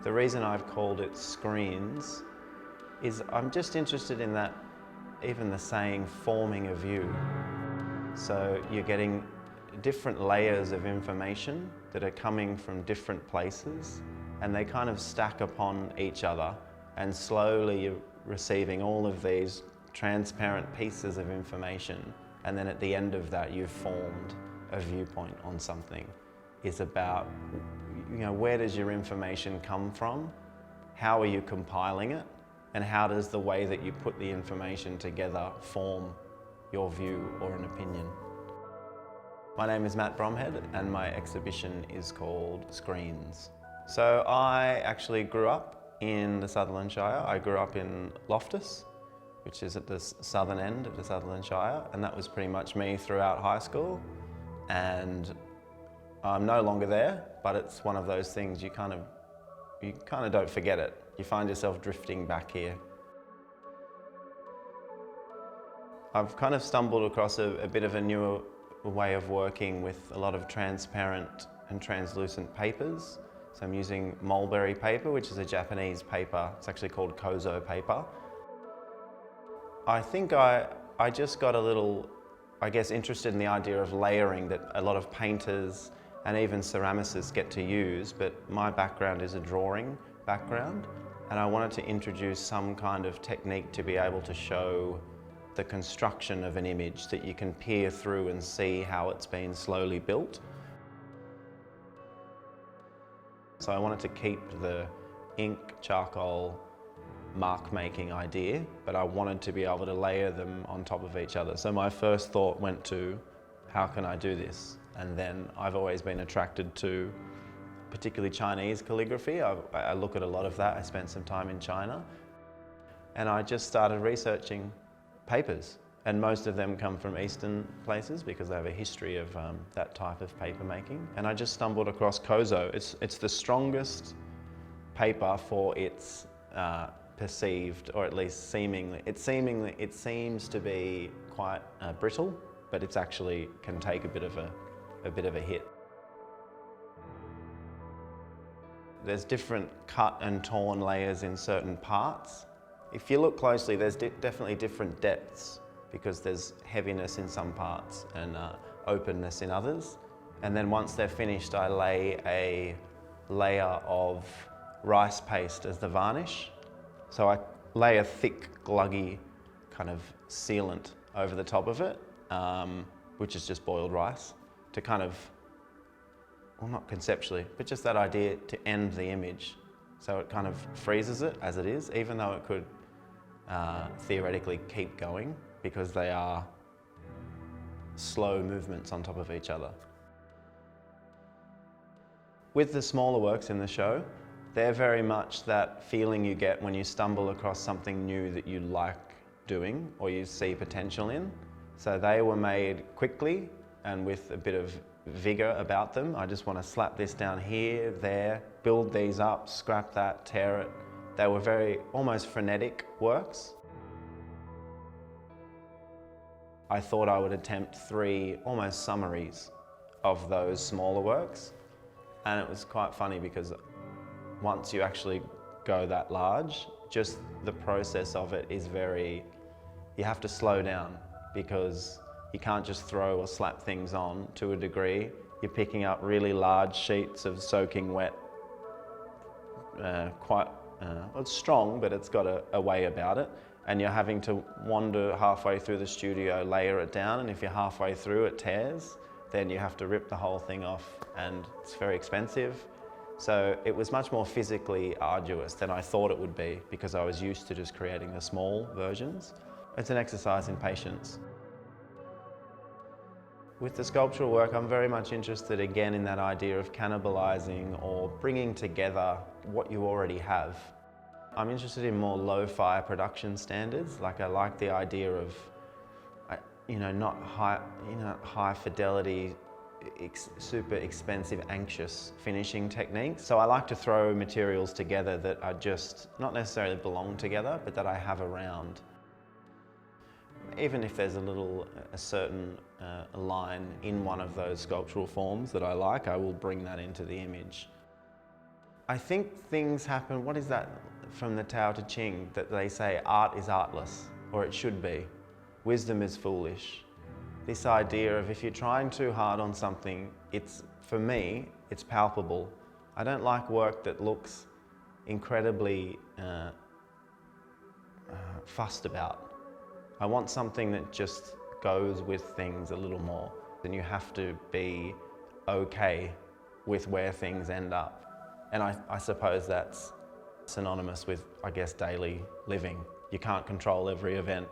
The reason I've called it screens is I'm just interested in that, even the saying, forming a view. So you're getting different layers of information that are coming from different places, and they kind of stack upon each other, and slowly you're receiving all of these transparent pieces of information, and then at the end of that you've formed a viewpoint on something. It's about, where does your information come from? How are you compiling it? And how does the way that you put the information together form your view or an opinion? My name is Matt Bromhead, and my exhibition is called Screens. So I actually grew up in the Sutherland Shire. I grew up in Loftus, which is at the southern end of the Sutherland Shire, and that was pretty much me throughout high school. And I'm no longer there, but it's one of those things you kind of don't forget it. You find yourself drifting back here. I've kind of stumbled across a bit of a newer way of working with a lot of transparent and translucent papers. So I'm using mulberry paper, which is a Japanese paper. It's actually called kozo paper. I think I just got a little, interested in the idea of layering that a lot of painters and even ceramicists get to use, but my background is a drawing background, and I wanted to introduce some kind of technique to be able to show the construction of an image that you can peer through and see how it's been slowly built. So I wanted to keep the ink, charcoal, mark-making idea, but I wanted to be able to layer them on top of each other. So my first thought went to, how can I do this? And then I've always been attracted to particularly Chinese calligraphy. I look at a lot of that. I spent some time in China. And I just started researching papers. And most of them come from Eastern places because they have a history of that type of paper making. And I just stumbled across kozo. It's the strongest paper for its perceived, or at least seemingly. It seems to be quite brittle, but it's actually can take a bit of a hit. There's different cut and torn layers in certain parts. If you look closely, there's definitely different depths, because there's heaviness in some parts and openness in others. And then once they're finished, I lay a layer of rice paste as the varnish. So I lay a thick, gluggy kind of sealant over the top of it, which is just boiled rice, to kind of, well, not conceptually, but just that idea to end the image. So it kind of freezes it as it is, even though it could theoretically keep going, because they are slow movements on top of each other. With the smaller works in the show, they're very much that feeling you get when you stumble across something new that you like doing or you see potential in. So they were made quickly and with a bit of vigour about them. I just want to slap this down here, there, build these up, scrap that, tear it. They were very, almost frenetic works. I thought I would attempt 3 almost summaries of those smaller works. And it was quite funny because once you actually go that large, just the process of it is you have to slow down, because you can't just throw or slap things on to a degree. You're picking up really large sheets of soaking wet, it's strong, but it's got a way about it. And you're having to wander halfway through the studio, layer it down, and if you're halfway through it tears, then you have to rip the whole thing off, and it's very expensive. So it was much more physically arduous than I thought it would be, because I was used to just creating the small versions. It's an exercise in patience. With the sculptural work, I'm very much interested again in that idea of cannibalizing or bringing together what you already have. I'm interested in more lo-fi production standards. Like, I like the idea of, not high fidelity, super expensive, anxious finishing techniques. So I like to throw materials together that are just not necessarily belong together, but that I have around. Even if there's a certain line in one of those sculptural forms that I like, I will bring that into the image. I think things happen, what is that from the Tao Te Ching, that they say art is artless, or it should be. Wisdom is foolish. This idea of if you're trying too hard on something, for me, it's palpable. I don't like work that looks incredibly fussed about. I want something that just goes with things a little more. And you have to be okay with where things end up. And I suppose that's synonymous with, I guess, daily living. You can't control every event.